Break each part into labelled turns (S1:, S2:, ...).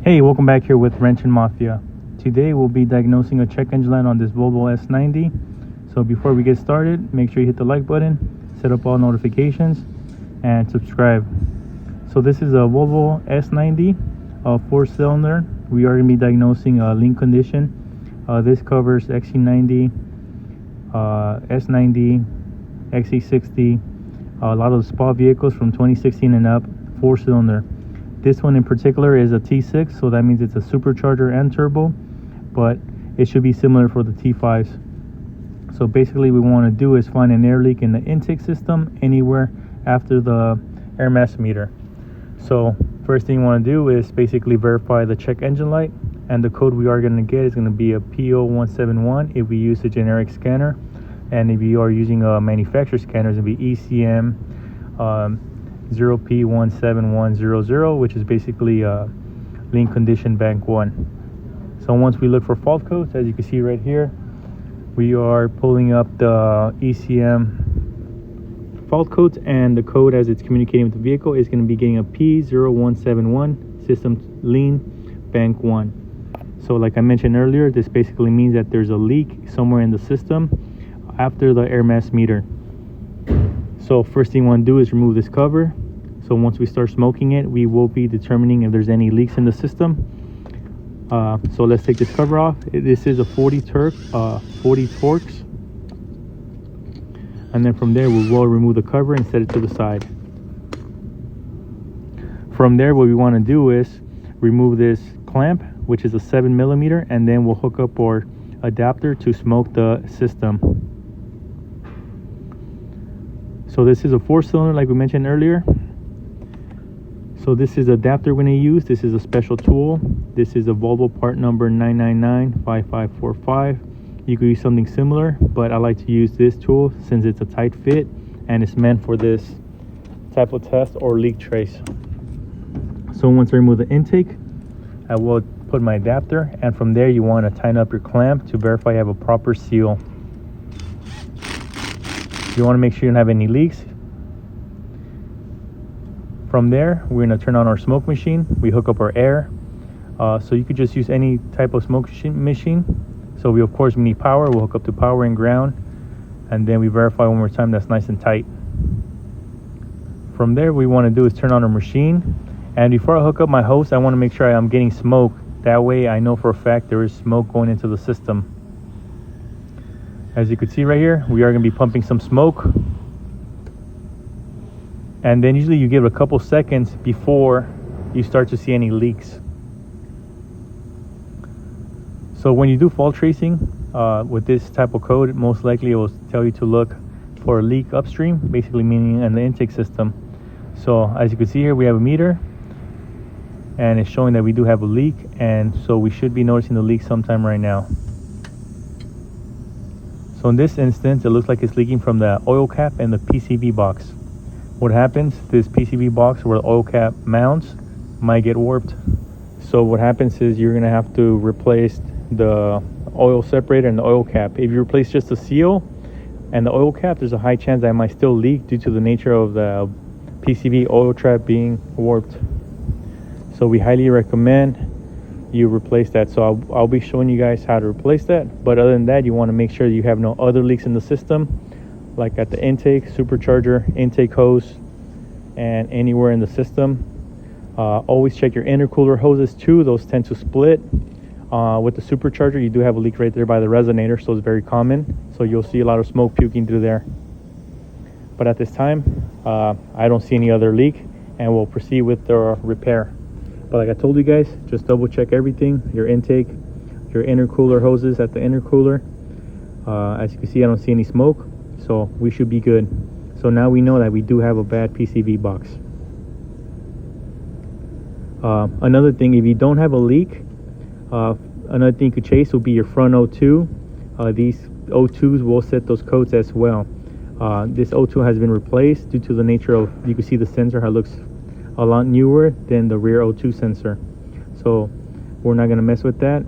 S1: Hey, welcome back here with Wrench and Mafia. Today we'll be diagnosing a check engine light on this Volvo S90. So before we get started, make sure you hit the like button, set up all notifications, and subscribe. So this is a Volvo S90, a 4-cylinder. We are going to be diagnosing a lean condition. This covers XC90, S90, XC60, a lot of the spa vehicles from 2016 and up, 4-cylinder. This one in particular is a T6, so that means it's a supercharger and turbo, but it should be similar for the T5s. So basically what we want to do is find an air leak in the intake system anywhere after the air mass meter. So first thing you want to do is basically verify the check engine light, and the code we are going to get is going to be a P0171 if we use a generic scanner, and if you are using a manufacturer scanner, it's going to be ECM 0P017100, which is basically lean condition bank 1. So once we look for fault codes, as you can see right here, we are pulling up the ECM fault codes, and the code as it's communicating with the vehicle is going to be getting a P0171 system lean bank 1. So like I mentioned earlier, this basically means that there's a leak somewhere in the system after the air mass meter. So first thing you want to do is remove this cover. So once we start smoking it, we will be determining if there's any leaks in the system. So let's take this cover off. This is a 40 Torx. And then from there, we will remove the cover and set it to the side. From there, what we want to do is remove this clamp, which is a 7mm, and then we'll hook up our adapter to smoke the system. So this is a 4-cylinder like we mentioned earlier. So this is the adapter we're going to use. This is a special tool. This is a Volvo part number 9995545. You could use something similar, but I like to use this tool since it's a tight fit and it's meant for this type of test or leak trace. So once I remove the intake, I will put my adapter, and from there you want to tighten up your clamp to verify you have a proper seal. You want to make sure you don't have any leaks. From there, we're going to turn on our smoke machine. We hook up our air. So you could just use any type of smoke machine. So we need power. We'll hook up to power and ground. And then we verify one more time that's nice and tight. From there, what we want to do is turn on our machine. And before I hook up my hose, I want to make sure I'm getting smoke. That way I know for a fact there is smoke going into the system. As you can see right here, we are going to be pumping some smoke. And then usually you give it a couple seconds before you start to see any leaks. So when you do fault tracing with this type of code, most likely it will tell you to look for a leak upstream, basically meaning in the intake system. So as you can see here, we have a meter, and it's showing that we do have a leak, and so we should be noticing the leak sometime right now. So in this instance, it looks like it's leaking from the oil cap and the PCV box. What happens, this PCV box where the oil cap mounts might get warped. So what happens is you're gonna have to replace the oil separator and the oil cap. If you replace just the seal and the oil cap, there's a high chance that it might still leak due to the nature of the PCV oil trap being warped. So we highly recommend you replace that. So I'll be showing you guys how to replace that, but other than that, you want to make sure you have no other leaks in the system, like at the intake, supercharger, intake hose, and anywhere in the system. Always check your intercooler hoses too. Those tend to split. With the supercharger, you do have a leak right there by the resonator, so it's very common. So you'll see a lot of smoke puking through there. But at this time, I don't see any other leak, and we'll proceed with the repair. But like I told you guys, just double check everything, your intake, your intercooler hoses at the intercooler. As you can see, I don't see any smoke, so we should be good. So now we know that we do have a bad PCV box. Another thing, if you don't have a leak, another thing you could chase will be your front O2. These O2s will set those codes as well. This O2 has been replaced due to the nature of, you can see the sensor, how it looks a lot newer than the rear O2 sensor. So we're not going to mess with that.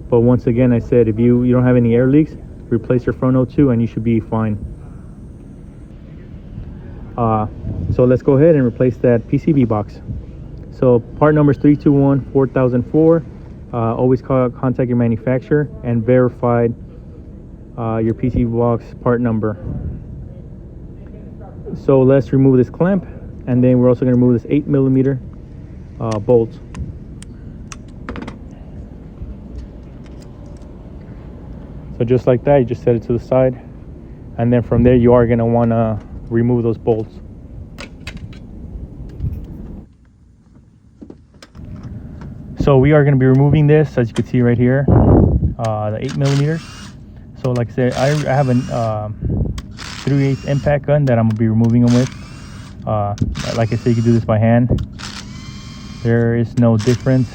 S1: But once again, I said, if you don't have any air leaks, replace your front O2 and you should be fine. So let's go ahead and replace that PCB box. So part number is 321-4004. Always contact your manufacturer and verify your PCB box part number. So let's remove this clamp, and then we're also going to remove this 8mm bolt. So just like that, you just set it to the side, and then from there you are going to want to remove those bolts. So we are going to be removing this, as you can see right here, the 8mm. So like I said, I have a 3/8 impact gun that I'm going to be removing them with. Like I said, you can do this by hand. There is no difference.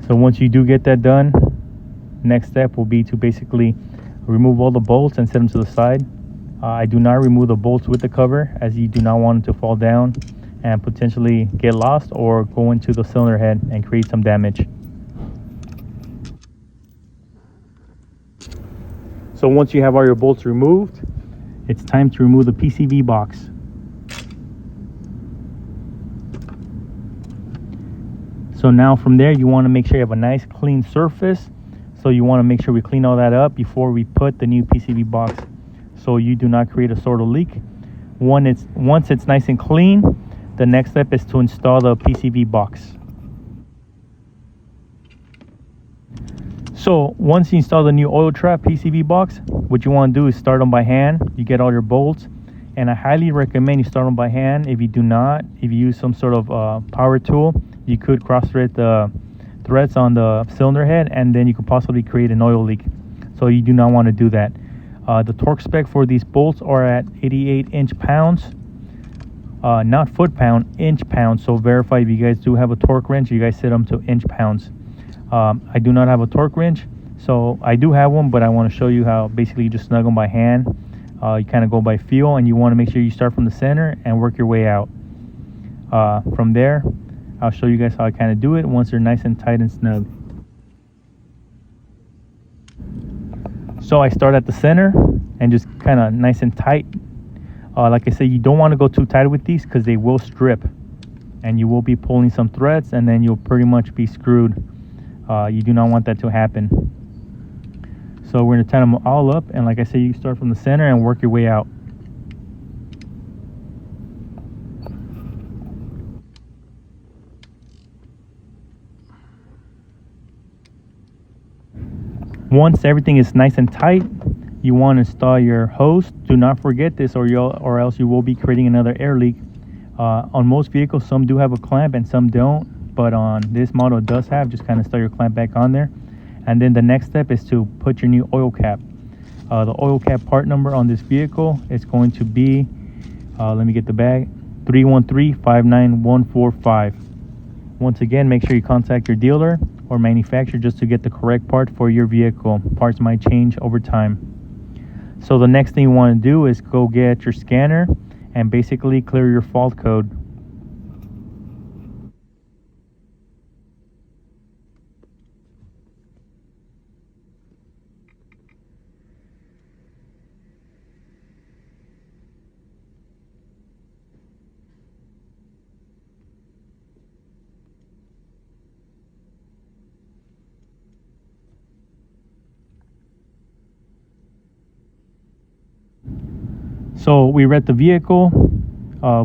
S1: So once you do get that done, next step will be to basically remove all the bolts and set them to the side. I do not remove the bolts with the cover, as you do not want it to fall down and potentially get lost or go into the cylinder head and create some damage. So once you have all your bolts removed, it's time to remove the PCB box. So now from there, you want to make sure you have a nice clean surface. So you want to make sure we clean all that up before we put the new PCB box, so you do not create a sort of leak. Once it's nice and clean, the next step is to install the PCB box. So once you install the new oil trap PCB box, what you want to do is start them by hand. You get all your bolts, and I highly recommend you start them by hand. If you use some sort of power tool, you could cross thread the threads on the cylinder head, and then you could possibly create an oil leak. So you do not want to do that. The torque spec for these bolts are at 88 inch-pounds, not foot-pound, inch-pounds. So verify if you guys do have a torque wrench, you guys set them to inch-pounds. I do not have a torque wrench, so I do have one, but I want to show you how basically you just snug them by hand. You kind of go by feel, and you want to make sure you start from the center and work your way out. From there, I'll show you guys how I kind of do it once they're nice and tight and snug. So I start at the center and just kind of nice and tight. Like I said, you don't want to go too tight with these because they will strip, and you will be pulling some threads, and then you'll pretty much be screwed. You do not want that to happen. So we're going to tighten them all up, and like I said, you start from the center and work your way out. Once everything is nice and tight, you want to install your hose. Do not forget this, or else you will be creating another air leak. On most vehicles, some do have a clamp and some don't, but on this model it does have. Just kind of install your clamp back on there, and then the next step is to put your new oil cap. The oil cap part number on this vehicle is going to be, let me get the bag, 313-59145. Once again, make sure you contact your dealer or manufacturer just to get the correct part for your vehicle. Parts might change over time. So the next thing you want to do is go get your scanner and basically clear your fault code. So we read the vehicle,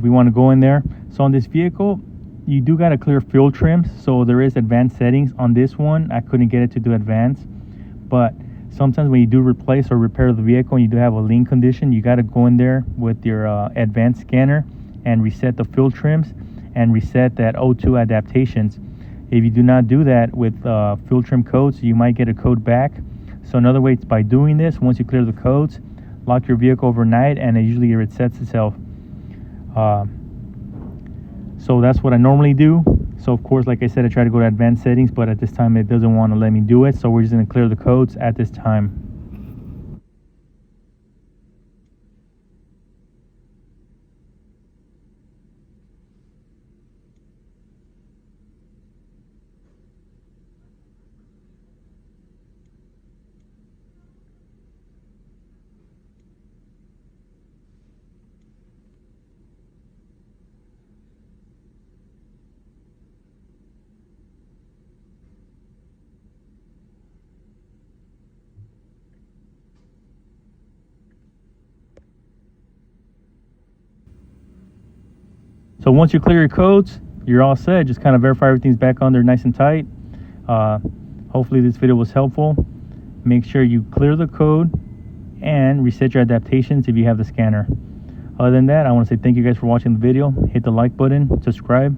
S1: we want to go in there. So on this vehicle, you do got to clear fuel trims. So there is advanced settings on this one. I couldn't get it to do advanced, but sometimes when you do replace or repair the vehicle and you do have a lean condition, you got to go in there with your advanced scanner and reset the fuel trims and reset that O2 adaptations. If you do not do that with fuel trim codes, you might get a code back. So another way is by doing this, once you clear the codes, lock your vehicle overnight, and it usually resets itself. So that's what I normally do. So of course, like I said, I try to go to advanced settings, but at this time it doesn't want to let me do it. So we're just going to clear the codes at this time. So once you clear your codes, you're all set. Just kind of verify everything's back on there nice and tight. Hopefully this video was helpful. Make sure you clear the code and reset your adaptations if you have the scanner. Other than that, I want to say thank you guys for watching the video. Hit the like button, subscribe,